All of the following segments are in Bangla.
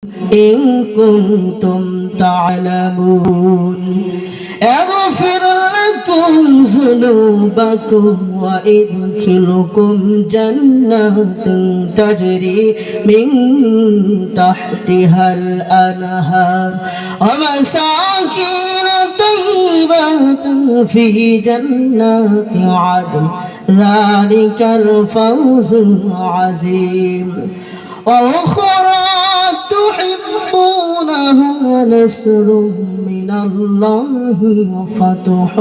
إن كنتم تعلمون يغفر لكم ذنوبكم ويدخلكم جنات تجري من تحتها الأنهار ومساكن طيبة في جنات عدن ذلك الفوز العظيم وأخرى تحبونها ونصر من الله وفتح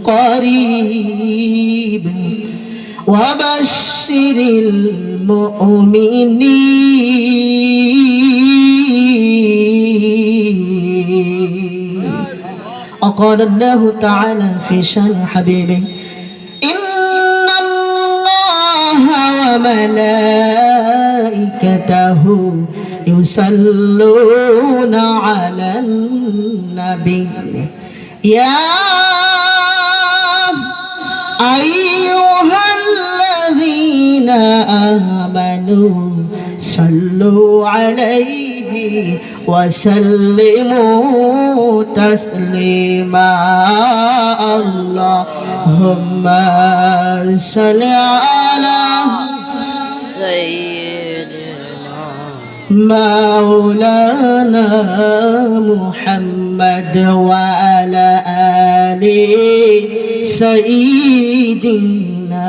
قريب وبشر المؤمنين. وقال الله تعالى في شأن حبيبه إن الله وملائكته يصلون على النبي يا أيها الذين آمنوا صلوا عليه وسلموا تسليما اللهم صل على سيدنا مولانا محمد وعلى آل سيدنا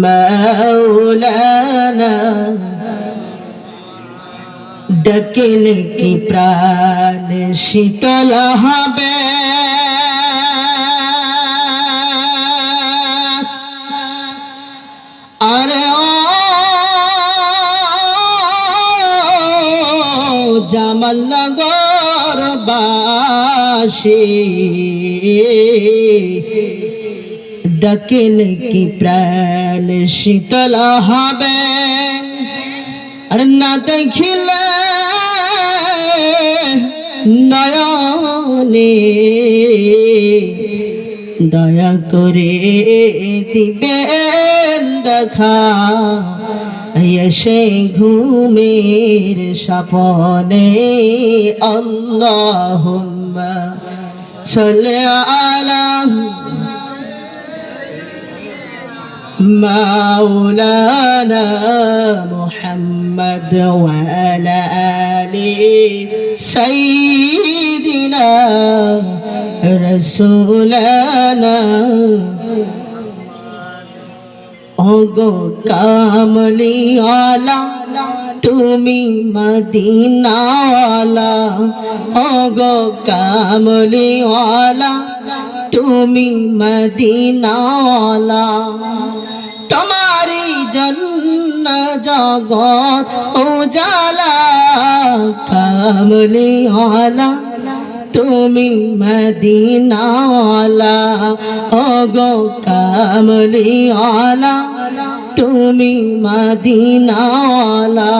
مولانا ডাকলে কি প্রাণ শীতল হবে আরে ও জামালনগর বাসী ডাকলে কি প্রাণ শীতল হবে আর না দেখিলে নয়নে দয়া করে দিবেন দেখা এসে ঘুমের স্বপ্নে আল্লাহুম্মা সাল্লি আলা مولانا محمد وعلى آل سيدنا رسولنا ওগো কামলিওয়ালা তুমি মদিনাওয়ালা ওগো কামলিওয়ালা তুমি মদিনাওয়ালা তোমারি জন্য জগৎ উজালা কামলিওয়ালা তুমি মদিনাওয়ালা ওগো কামলিওয়ালা তুমি মদিনাওয়ালা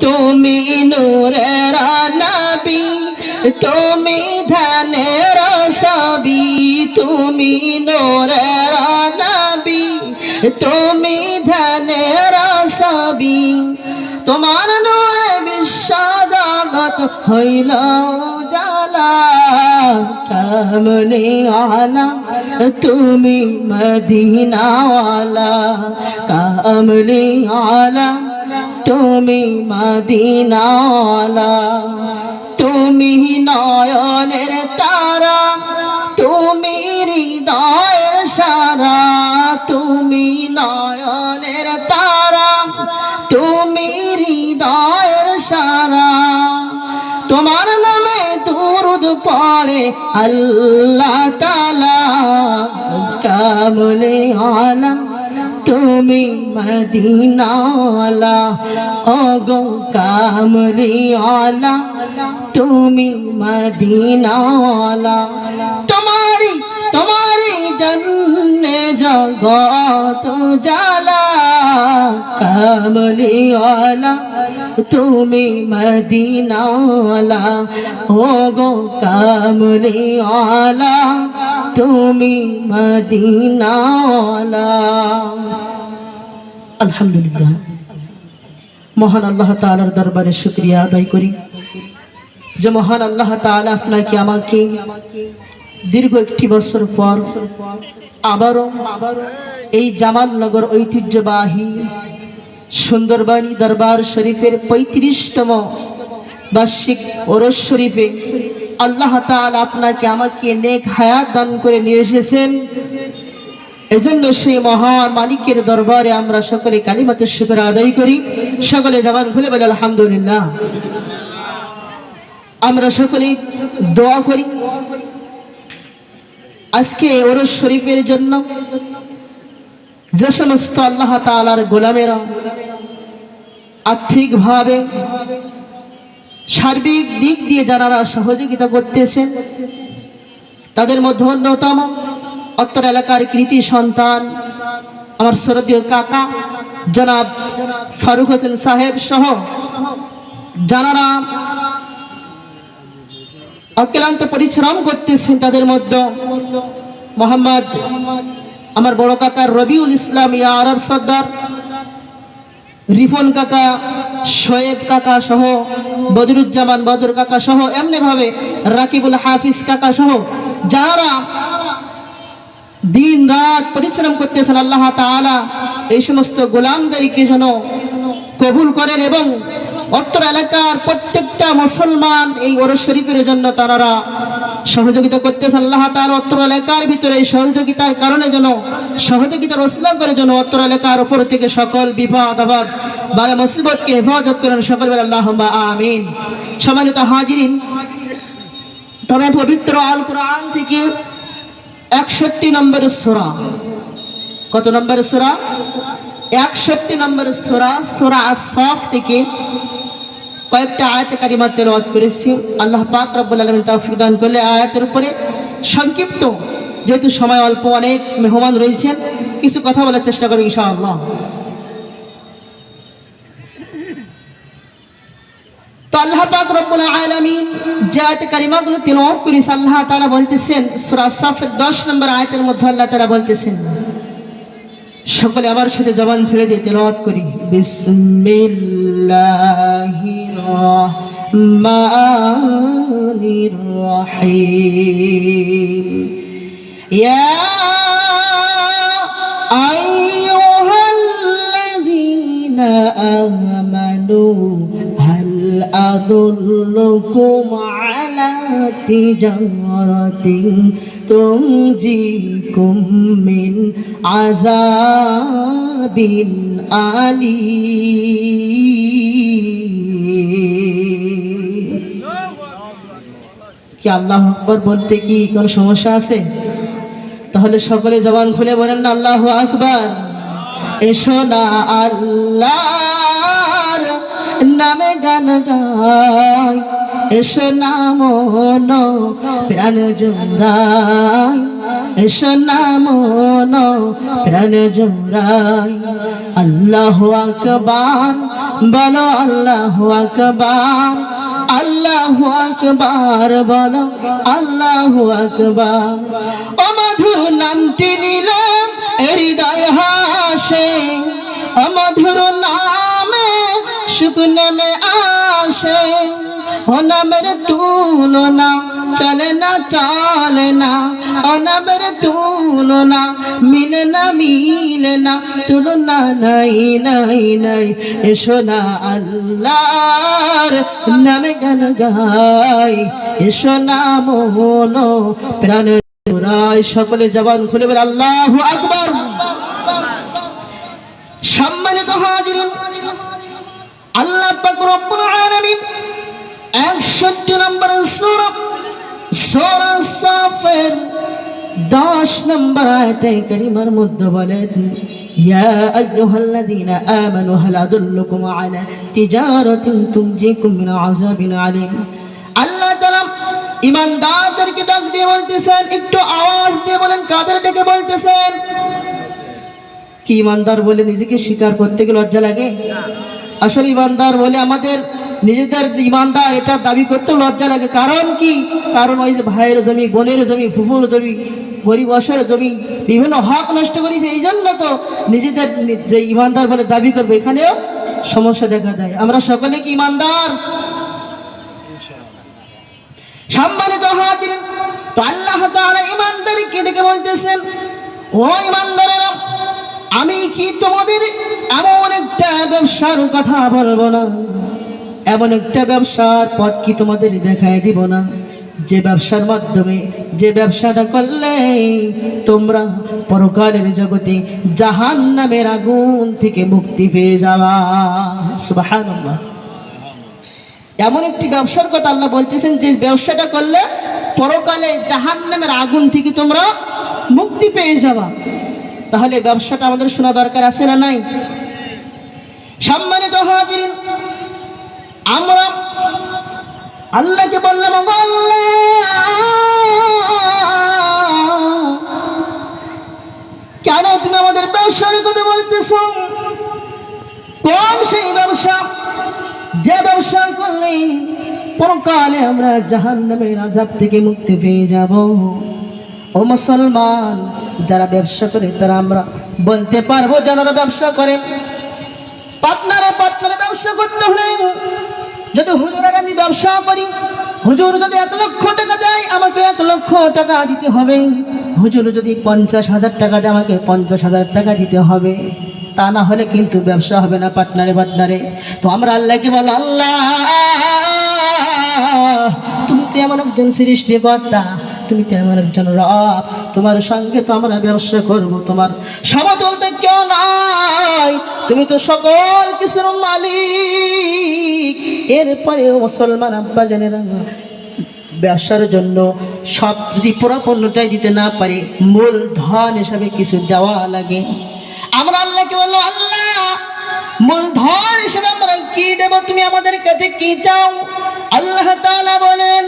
তুমি নূরের নবী তুমি ধানের সবি তুমি নূরের নবী তুমি ধানের সবি তোমার নূরে বিশ্ব জগৎ হইল জালা কামলিওয়ালা তুমি মদিনাওয়ালা কামলিওয়ালা তুমি মদিনাওয়ালা তুমি নয়নের তারা তুমি হৃদয়ের সারা তুমি নয়নের তারা তুমি হৃদয়ের সারা তোমার নামে দুরূদ পড়ে আল্লাহ তাআলা কামলিওয়ালা তুমি মদিনাওয়ালা ওগো কামলিওয়ালা তুমি মদিনাওয়ালা তোমারি জন্নে জগৎ জালা কামলিওয়ালা তুমি মদিনাওয়ালা ওগো কামলিওয়ালা তুমি মদিনাওয়ালা। আলহামদুলিল্লাহ। মহান আল্লাহ তাআলার দরবারে শুকরিয়া আদায় করি যে মহান আল্লাহ তাআলা আপনাকে আমাকে দীর্ঘ একটি বছর পর আবারও এই জামালনগর ঐতিহ্যবাহী সুন্দরবনী দরবার শরীফের 35তম বার্ষিক ওরস শরীফে আল্লাহ তাআলা আপনাকে আমাকে নেক হায়াত দান করে নিয়ে এসেছেন। এজন্য সেই মহান মালিকের দরবারে আমরা সকলে কালিমাতুশ শুকর আদায় করি। সকলে জবান খুলে বলি আলহামদুলিল্লাহ। আমরা সকলে দোয়া করি আজকে ওরস শরীফের জন্য যে সমস্ত আল্লাহ তাআলার গোলামেরা আর্থিকভাবে সার্বিক দিক দিয়ে যারা সহযোগিতা করতেছেন, তাদের মধ্যে অন্যতম অত্র এলাকার কৃতি সন্তান আমার শ্রদ্ধেয় কাকা জনাব ফারুক হোসেন সাহেব সহ যারা অক্লান্ত পরিশ্রম করতেছেন, তাদের মধ্যে মোহাম্মদ আমার বড় কাকা রবিউল ইসলাম ইয়া আরব সর্দার, রিফন কাকা, শোয়েব কাকা সহ বদরুজ্জামান বদর কাকা সহ এমনি ভাবে রাকিবুল হাফিজ কাকা সহ যারা দিন রাত পরিশ্রম করতেছেন, আল্লাহ তাআলা এই সমস্ত গোলামদেরকে যেন কবুল করেন এবং অত্র এলাকার প্রত্যেকটা মুসলমান এই ওরস শরীফের জন্য তারা সহযোগিতা করতেছেন। আল্লাহ তাআলা অত্র এলাকার ভিতরে এই সহযোগিতার কারণে যেন সহযোগিতার ওসিলা করে যেন অত্র এলাকার উপর থেকে সকল বিপদ আপদ বালা মুসিবতকে হেফাজত করেন। সকল বলে আল্লাহুম্মা আমিন। সম্মানিত হাজিরিন, তবে পবিত্র আল কোরআন থেকে 61 নম্বর সূরা, কত নম্বর সূরা? 61 নম্বর সূরা, সূরা আস-সাফ থেকে কয়েকটা আয়াত কারিমা তেলাওয়াত করেছি। আল্লাহ পাক রব্বুল আলামিন তৌফিক দান করলে আয়াতের উপরে সংক্ষিপ্ত, যেহেতু সময় অল্প, অনেক মেহমান রয়েছেন, কিছু কথা বলার চেষ্টা করব ইনশাআল্লাহ। তো আল্লাহ পাক রব্বুল আলামিন যে আয়াত কারিমাগুলো তেলাওয়াত করেছে, আল্লাহ তাআলা বলতেছেন সূরা আস-সাফের 10 নম্বর আয়াতের মধ্যে আল্লাহ তাআলা বলতেছেন, সকলে আমার সাথে জবান ছেড়ে দিয়ে তেলাওয়াত করি। বিসমিল্লাহির রহমানির রহিম। ইয়া আইয়ুহাল্লাযীনা আমানু হাল আদুল্লুকুম আলা তিজারাতিন তুনজিকুম মিন আযাবিন আলীম। কি আল্লাহু আকবার বলতে কি কোনো সমস্যা আছে? তাহলে সকলে জবান খুলে বলেন না আল্লাহু আকবার। এসো না আল্লাহর নামে গান গাই, এসো না মন প্রাণ জোড়াই, এসো না মন প্রাণ জোড়াই। আল্লাহু আকবার বলো, আল্লাহু আকবার, আল্লাহু আকবার বলো, আল্লাহু আকবার। ও মধুর নামটি নিলাম হৃদয় হাসে, ও মধুর নামে সুখ নেমে আসে। ও নামের তুলনা চলে না চলে না, ও নামের তুলনা মিলে না মিলে না, তুলনা নাই নাই নাই। এসো না আল্লাহর নামে গান গাই, এসো না মন প্রাণ জোড়াই। সকলে জবান খুলে বলে আল্লাহু আকবার। সম্মানিত হাজিরিন, আল্লাহ পাক রব্বুল আলামিন 61 নম্বর সূরা, সূরা সাফের 10 নম্বর আয়াতে কারিমার মধ্যে বলেন, ইয়া আইয়ুহাল্লাযীনা আমানু হাল আদুল্লুকুম আলা তিজারাতিন তুনজিকুম মিন আযাবিন আলীম। আল্লাহ তাআলা ঈমানদারদেরকে ডাক দিয়ে বলতেছেন, একটু আওয়াজ দিয়ে বলেন কাদের ডেকে বলতেছেন? কি ঈমানদার বলে নিজেকে স্বীকার করতে গেলে লজ্জা লাগে? আসলে ঈমানদার বলে আমাদের নিজেদের ঈমানদার এটা দাবি করতে লজ্জা লাগে। কারণ কি? কারণ ওই যে ভাইয়ের জমি, বোনের জমি, ফুফুর জমি, গরিব অসহায়ের জমি বিভিন্ন হক নষ্ট করেছে, এই জন্য তো নিজেদের যে ঈমানদার বলে দাবি করবে। এখানেও সমস্যা দেখা দেয়। আমরা সকলে কি ইমানদার? সম্মানিত হাজিরিন, তো আল্লাহ তাআলা ইমানদারকে দেখে বলতেছেন, ও ইমানদারেরা, আমি কি তোমাদের এমন একটা ব্যবসার কথা বলবো না, এমন একটা ব্যবসার পথ কি তোমাদের দেখায় দিব না, যে ব্যবসার মাধ্যমে, যে ব্যবসাটা করলে তোমরা পরকালের জগতে জাহান্নামের আগুন থেকে মুক্তি পেয়ে যাবা। সুবহানাল্লাহ। এমন একটি ব্যবসার কথা আল্লাহ বলতেছেন, যে ব্যবসাটা করলে পরকালে জাহান্নামের আগুন থেকে তোমরা মুক্তি পেয়ে যাবা। তাহলে ব্যবসাটা আমাদের শোনা দরকার আছে না নাই? সম্মানিত হাজিরিন, আমরা আল্লাহকে বললাম, কেন তুমি আমাদের ব্যবসার কথা বলতেছো? কোন সেই ব্যবসা, যে ব্যবসা করলে পরকালে আমরা জাহান্নামের আযাব থেকে মুক্তি পেয়ে যাব? ও মুসলমান, যারা ব্যবসা করে তারা আমরা বলতে পারবো, যারা ব্যবসা করে পার্টনারে ব্যবসা করতে হলে, যদি হুজুরের আমি ব্যবসা করি, হুজুর যদি 1 লক্ষ টাকা দেয়, আমাকে 1 লক্ষ টাকা দিতে হবে। হুজুর যদি 50,000 টাকা দেয়, আমাকে 50,000 টাকা দিতে হবে। তা না হলে কিন্তু ব্যবসা হবে না পার্টনারে। তো আমরা আল্লাহকে বলো, আল্লাহ তুমি তো এমন একজন সৃষ্টিকর্তা, তুমি তো এমন একজন রব, তোমার সঙ্গে তো আমরা ব্যবসা করব, তোমার সমতুল তো কেউ নাই, তুমি তো সকল কিছুর মালিক। এরপরেও মুসলমান আব্বা জানেরা, ব্যবসার জন্য সব যদি পুরো পণ্যটাই দিতে না পারি, মূলধন হিসাবে কিছু দেওয়া লাগে। আমরা আল্লাহকে বললো, আল্লাহ মূলধন হিসেবে আমরা কি দেব, তুমি আমাদের কাছে কি চাও? আল্লাহ তাআলা বলেন,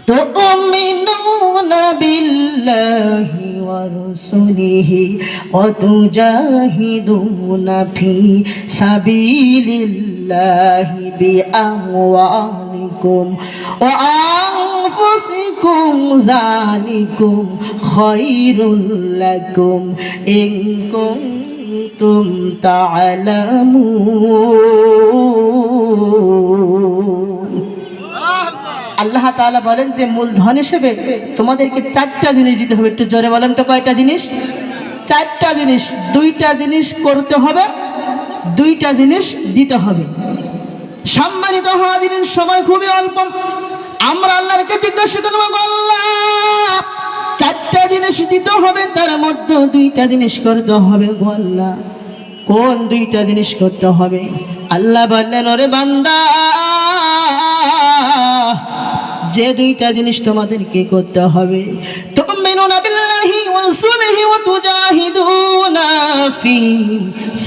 তুমিনুনা বিল্লাহি ওয়া রাসূলিহি ওয়া তুজাহিদুনা ফি সাবিলিল্লাহি বিআমওয়ালিকুম ওয়া আনফুসিকুম, যালিকুম খায়রুল লাকুম ইন কুনতুম তা'লামুন। আল্লাহ তাআলা বলেন যে মূলধন হিসেবে তোমাদেরকে 4টা জিনিস দিতে হবে। একটু জোরে বলেন তো, কয়টা জিনিস? 4টা জিনিস। 2টা জিনিস করতে হবে, 2টা জিনিস দিতে হবে। সম্মানিত হাজিরিন, সময় খুবই অল্প। আমরা আল্লাহর কাছে জিজ্ঞাসা করব, আল্লাহ 4টা জিনিস দিতে হবে, তার মধ্যে 2টা জিনিস করতে হবে। আল্লাহ কোন 2টা জিনিস করতে হবে? আল্লাহ বললেন, ওরে বান্দা, যে 2টা জিনিস তোমাদেরকে করতে হবে, তুমিনুনা বিল্লাহি ওয়া রাসূলিহি ওয়া তুজাহিদুনা ফি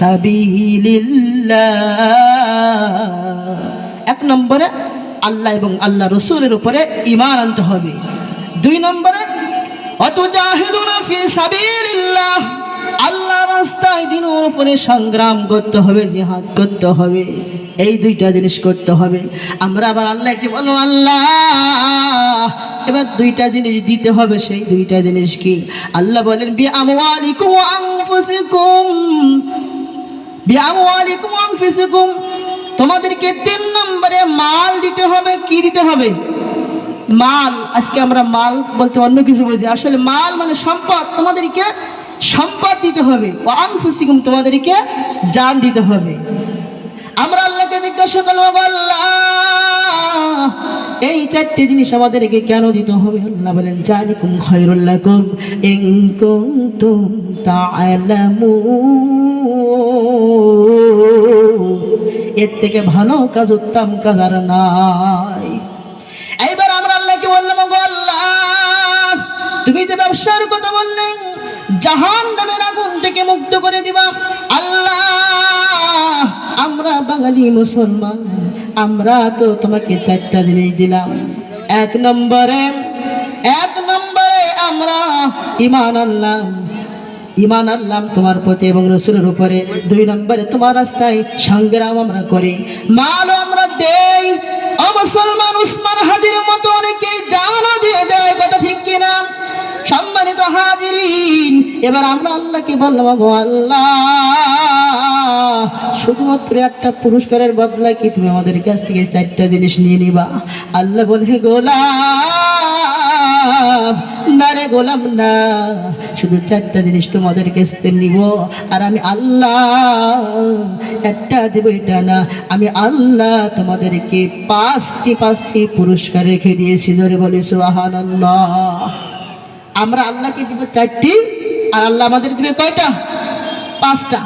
সাবিলিল্লাহ। 1 নম্বরে আল্লাহ এবং আল্লাহ রাসূলের উপরে ঈমান আনতে হবে। 2 নম্বরে ওয়া তুজাহিদুনা ফি সাবিলিল্লাহ, আল্লাহর রাস্তায় দিনের উপরে সংগ্রাম করতে হবে, জিহাদ করতে হবে। এই 2টা জিনিস করতে হবে। আমরা আবার আল্লাহকে বলো, আল্লাহ এবার 2টা জিনিস দিতে হবে। সেই 2টা জিনিস কি? আল্লাহ বলেন, বিআমওয়ালিকুম ওয়া আনফুসিকুম, বিআমওয়ালিকুম ওয়া আনফুসিকুম, তোমাদেরকে 3 নম্বরে মাল দিতে হবে। কি দিতে হবে? মাল। আজকে আমরা মাল বলতে অন্য কিছু বুঝি, আসলে মাল মানে সম্পদ। তোমাদেরকে সম্পদ দিতে হবে। ওয়া আনফুসিকুম, তোমাদেরকে জান দিতে হবে। আমরা আল্লাহকে জিজ্ঞাসা করব, আল্লাহ এই 4টে জিনিস আমাদেরকে কেন দিতে হবে? আল্লাহ বলেন, যালিকুম খায়রুল লাকুম ইন কুনতুম তা'লামুন, এর থেকে ভালো কাজ, উত্তম কাজ আর নাই। এইবার আমরা আল্লাহকে বললাম, আল্লাহ তুমি যে ব্যবসার কথা বললেন, জাহান্নামের আগুন থেকে মুক্ত করে দিবা, আল্লাহ আমরা বাঙালি মুসলমান, আমরা তো তোমাকে 4টা জিনিস দিলাম। 1 নম্বরে আমরা ঈমান আনলাম তোমার প্রতি এবং রাসূলের উপরে। 2 নম্বরে তোমার রাস্তায় সংগ্রাম আমরা করি, মালও আমরা দেই। ও মুসলমান, উসমান হাদির মতো অনেকেই জানও দিয়ে দেয়, কথা ঠিক কিনা? সম্মানিত হাজিরিন, এবার আমরা আল্লাহকে বললাম, গো আল্লাহ, শুধুমাত্র একটা পুরস্কারের বদলা কি তুমি আমাদের কাছ থেকে 4টা জিনিস নিয়ে নিবা? আল্লাহ বলে, গোলাম না রে গোলাম না, শুধু 4টা জিনিস তোমাদের কাছ থেকে নিব, আর আমি আল্লাহ একটা দেব এটা না, আমি আল্লাহ তোমাদেরকে 5টি পুরস্কার রেখে দিয়েছি। জোরে বলি সুবহানাল্লাহ। আমরা আল্লাহকে দিব 4টি, আর আল্লাহ আমাদের দিবে কয়টা? 5টা।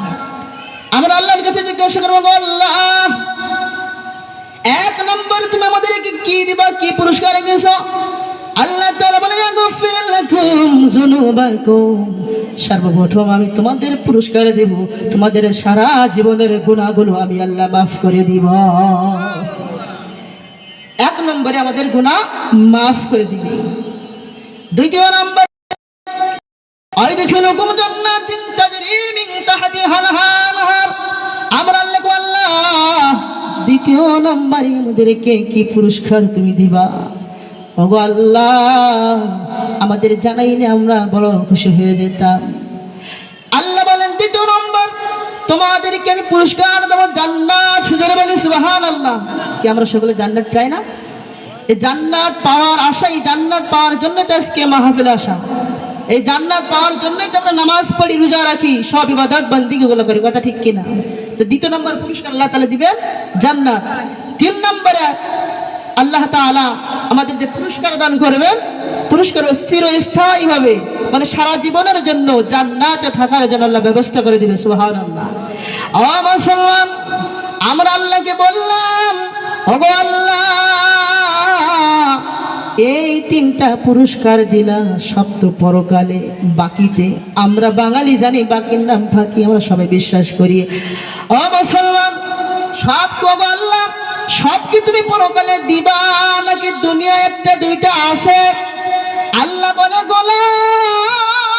আমরা আল্লাহর কাছে জিজ্ঞাসা করবো, আল্লাহ 1 নম্বর তুমি আমাদেরকে কি দিবা, কি পুরস্কার রেখেছো? আল্লাহ তাআলা বলেন, ইয়াগফির লাকুম যুনুবাকুম, সর্বপ্রথম আমি তোমাদের পুরস্কার দেব, তোমাদের সারা জীবনের গুনাহগুলো আমি আল্লাহ মাফ করে দিব। 1 নম্বরে আমাদের গুনাহ মাফ করে দিবে। দ্বিতীয় নম্বর, আইদখিলুকুম জান্নাতিন তাজরি মিন তাহতিহাল আনহার, আমরা আল্লাহ দ্বিতীয় নম্বরে আমাদেরকে কি পুরস্কার তুমি দিবা? ওগো আল্লাহ, আমাদের জানাইলে আমরা বড় খুশি হয়ে যেতাম। আল্লাহ বলেন, দ্বিতীয় নম্বর তোমাদেরকে আমি পুরস্কার দেবো জান্নাত। জোরে বলি সুবহানাল্লাহ। কি আমরা সকলে জান্নাত চাই না? এই জান্নাত পাওয়ার আশাই, জান্নাত পাওয়ার জন্য তো আজকে মাহফিল আসা। এই জান্নাত পাওয়ার জন্যই তো আমরা নামাজ পড়ি, রোজা রাখি, সব ইবাদত বন্দেগীগুলো করি, কথা ঠিক কিনা? তো দ্বিতীয় নম্বর পুরস্কার আল্লাহ তাআলা দিবেন জান্নাত। 3 নম্বরে আল্লাহ তাআলা আমাদের যে পুরস্কার দান করবেন, পুরস্কার চিরস্থায়ী হবে, মানে সারা জীবনের জন্য জান্নাতে থাকার জন্য আল্লাহ ব্যবস্থা করে দিবে। সুবহানাল্লাহ। ও মুসলমান, আমরা আল্লাহকে বললাম, ওগো আল্লাহ, এই 3টা পুরস্কার দিলা, সব তো পরকালে, বাকিতে আমরা বাঙালি জানি বাকির নাম ফাঁকি, আমরা সবাই বিশ্বাস করি। ও মুসলমান, সব ওগো আল্লাহ, সব কি তুমি পরকালে দিবা নাকি দুনিয়া 1টা 2টা আছে? আল্লাহ বলে, গোলাম,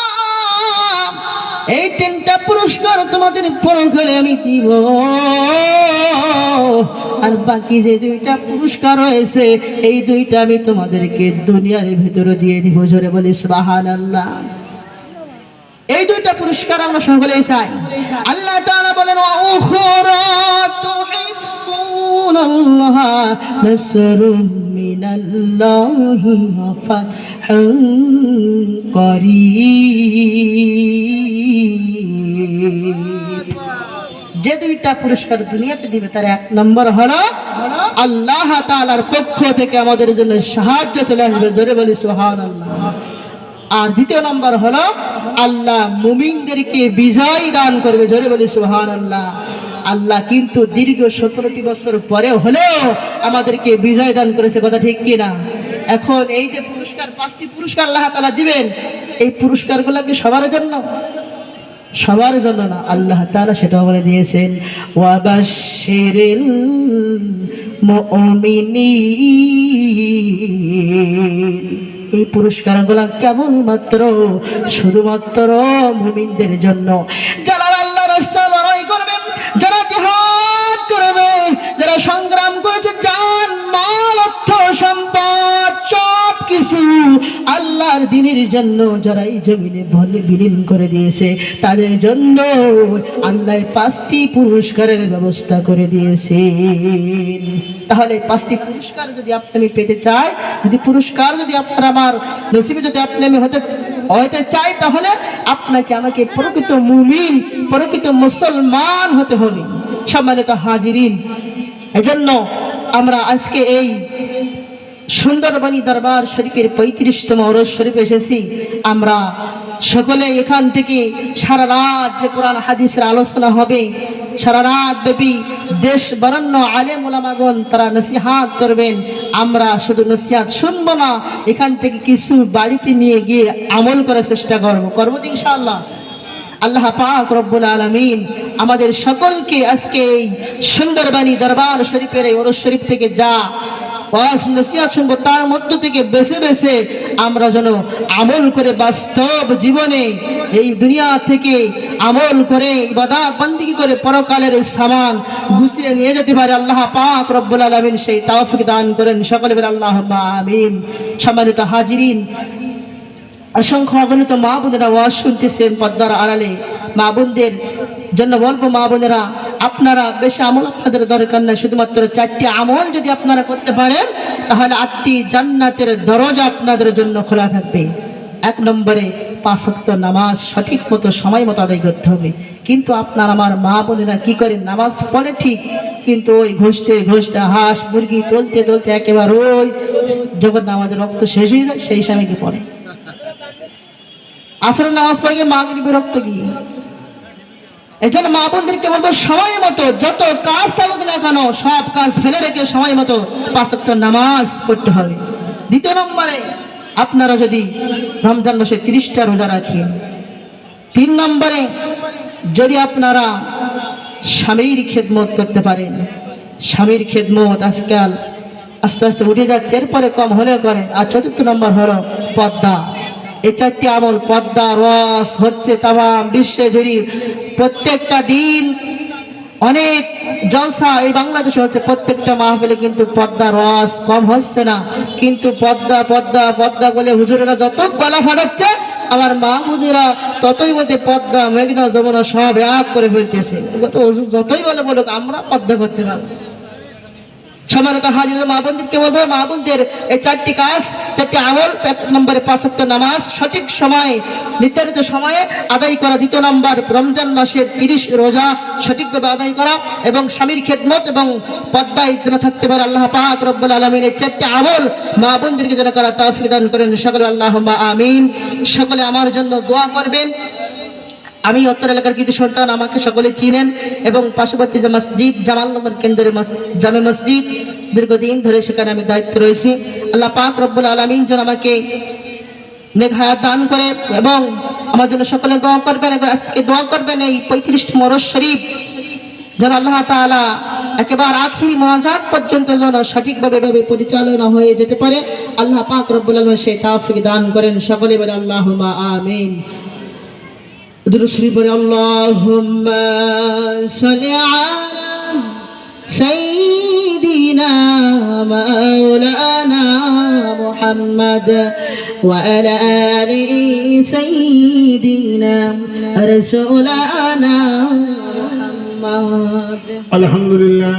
এই 3টা পুরস্কার তোমাদের পরকালে আমি দিব, আর বাকি যে 2টা পুরস্কার রয়েছে, এই 2টা আমি তোমাদেরকে দুনিয়ার ভিতরে দিয়ে দিব। জোরে বলি সুবহানাল্লাহ। এই 2টা পুরস্কার আমরা সকলেই চাই। আল্লাহ তাআলা বলেন, ওয়া উখরা তুহিব্বুনাল্লাহ নাসরুম মিনাল্লাহি ওয়া ফাতহুন করিব। যে 2টা পুরস্কার দুনিয়াতে দিবে, তার 1 নম্বর হলো আল্লাহ তাআলার পক্ষ থেকে আমাদের জন্য সাহায্য চলে আসবে। জোরে বলি সুবহানাল্লাহ। আর দ্বিতীয় নম্বর হলো আল্লাহ মুমিনদেরকে বিজয় দান করবে। জোরে বলি সুবহানাল্লাহ। আল্লাহ কিন্তু দীর্ঘ 17টি বছর পরে হলেও আমাদেরকে বিজয় দান করেছে, কথা ঠিক কিনা? এখন এই যে পুরস্কার, 5টি পুরস্কার আল্লাহ তাআলা দিবেন, এই পুরস্কারগুলো কি সবার জন্য? সবার জন্য না। আল্লাহ তাআলা সেটাও বলে দিয়েছেন, ওয়াবাশশিরিল মুমিনিন, এই পুরস্কারগুলো কেবলমাত্র শুধুমাত্র মুমিনদের জন্য, যারা আল্লাহর রাস্তায় লড়াই করবে, যারা জিহাদ করবে, যারা সংগ্রাম করেছে, জান মাল অর্থ সম্পদ সব কিছু আল্লাহর দ্বীনের জন্য যারা এই জমিনে বিলীন করে দিয়েছে, তাদের জন্য আল্লাহ 5টি পুরস্কারের ব্যবস্থা করে দিয়েছেন। তাহলে 5টি পুরস্কার যদি আপনি পেতে চাই, যদি পুরস্কার যদি আপনার আমার নসিবে যদি আপনি আমি হতে চাই, তাহলে আপনাকে আমাকে প্রকৃত মুমিন, প্রকৃত মুসলমান হতে হবে। সম্মানিত হাজিরিন, এজন্য আমরা আজকে এই সুন্দরবনী দরবার শরীফের 35তম ওরস শরীফ এসেছি। আমরা সকলে এখান থেকে সারা রাত যে কোরআন হাদিসের আলোচনা হবে, সারা রাত ব্যাপী দেশ বরেণ্য আলেম ওলামাগণ তারা নসিহাত করবেন। আমরা শুধু নসিহাত শুনবো না, এখান থেকে কিছু বাড়িতে নিয়ে গিয়ে আমল করার চেষ্টা করবো ইনশাআল্লাহ। আল্লাহ পাক রব্বুল আলামিন আমাদের সকলকে আজকে এই সুন্দরবনী দরবার শরীফের এই ওরস শরীফ থেকে যা ওয়াজ নসিহত শুনবো, তার মধ্য থেকে বেছে বেছে আমরা যেন আমল করে বাস্তব জীবনে এই দুনিয়া থেকে আমল করে ইবাদত বন্দেগী করে পরকালের এই সামান গুছিয়ে নিয়ে যেতে পারে। আল্লাহ পাক রব্বুল আলামিন সেই তৌফিক দান করেন। সকলে বলেন আল্লাহুম্মা আমিন। সম্মানিত হাজিরিন, অসংখ্য অগণিত মা বোনেরা ওয়াজ শুনতেছেন পর্দার আড়ালে, মা বোনদের জন্য বলবো, মা বোনেরা আপনারা বেশি আমল আপনাদের দরকার নাই, শুধুমাত্র 4টি আমল যদি আপনারা করতে পারেন তাহলে 8টি জান্নাতের দরজা আপনাদের জন্য খোলা থাকবে। 1 নম্বরে 5 ওয়াক্ত নামাজ সঠিক মতো সময় মতো আদায় করতে হবে। কিন্তু আপনার আমার মা বোনেরা কি করেন, নামাজ পড়ে ঠিক, কিন্তু ওই ঘষতে ঘষতে হাঁস মুরগি তুলতে তুলতে একেবারে ওই যখন নামাজের রক্ত শেষ হয়ে যায় সেই সময় কি পড়ে, আসরের নামাজ পড়ে গিয়ে মাগরিবের রক্ত গিয়ে। এই জন্য মা বোনদেরকে বলবো সময় মতো যত কাজ থাকুক না কেন সব কাজ ফেলে রেখে সময় মতো 5 ওয়াক্ত নামাজ পড়তে হবে। 2 নম্বরে আপনারা যদি রমজান মাসে 30টা রোজা রাখেন। 3 নম্বরে যদি আপনারা স্বামীর খেদমত করতে পারেন। স্বামীর খেদমত আজকাল আস্তে আস্তে উঠে যাচ্ছে, এরপরে কম হলেও করে। আর 4 নম্বর হলো পর্দা। এই 4টি আমল, পর্দা রস হচ্ছে তামাম বিশ্বে জুড়ে প্রত্যেকটা দিন অনেক জলসা এই বাংলাদেশে হচ্ছে, প্রত্যেকটা মাহফিলে কিন্তু পর্দা রস কম হচ্ছে না। কিন্তু পর্দা পর্দা পর্দা বলে হুজুরেরা যত গলা ফাটাচ্ছে, আমার মাহমুদেরা ততই বলতে পর্দা মেঘনা যমুনা সব এক করে ফেলতেছে। হুজুর যতই বলে বলুক, আমরা পর্দা করতে পারবো। সম্মানিত হাজির মা বোনদেরকে বলবো, মা বোনদের এই 4টি কাজ, 4টি আমল। 1 নম্বরে 5 ওয়াক্ত নামাজ সঠিক সময়ে নির্ধারিত সময়ে আদায় করা। 2 নম্বর রমজান মাসের 30 রোজা সঠিকভাবে আদায় করা এবং স্বামীর খেদমত এবং পর্দায় যেন থাকতে পারে। আল্লাহ পাক রব্বুল আলামিন এই 4টি আমল মা বোনদেরকে যেন করা তৌফিক দান করেন সকলে, আল্লাহুম্মা আমিন। সকলে আমার জন্য দোয়া করবেন। আমি উত্তর এলাকার কিছু সন্তান, আমাকে সকলে চিনেন এবং পার্শ্ববর্তী যে মসজিদ জামালনগর কেন্দ্রের জামে মসজিদ দীর্ঘদিন ধরে সেখানে আমি দায়িত্ব রয়েছি। আল্লাহ পাক রব্বুল আলামিন যেন আমাকে নেক হায়াত দান করে এবং আমার জন্য সকলে দোয়া করবেন। এবং আজকে দোয়া করবেন এই 35 ওরস শরীফ যেন আল্লাহ তাআলা একেবারে আখিরি মোনাজাত পর্যন্ত যেন সঠিকভাবে পরিচালনা হয়ে যেতে পারে। আল্লাহ পাক রব্বুল আলামিন সেই তৌফিক দান করেন সকলে বলে আল্লাহুম্মা আমিন। দুরূদ শরীফ পড়ে আল্লাহুম্মা সাল্লি আলা সাইয়্যিদিনা মাওলানা মুহাম্মদ ওয়া আলা আলি সাইয়্যিদিনা রাসূলানা মুহাম্মদ। আলহামদুলিল্লাহ।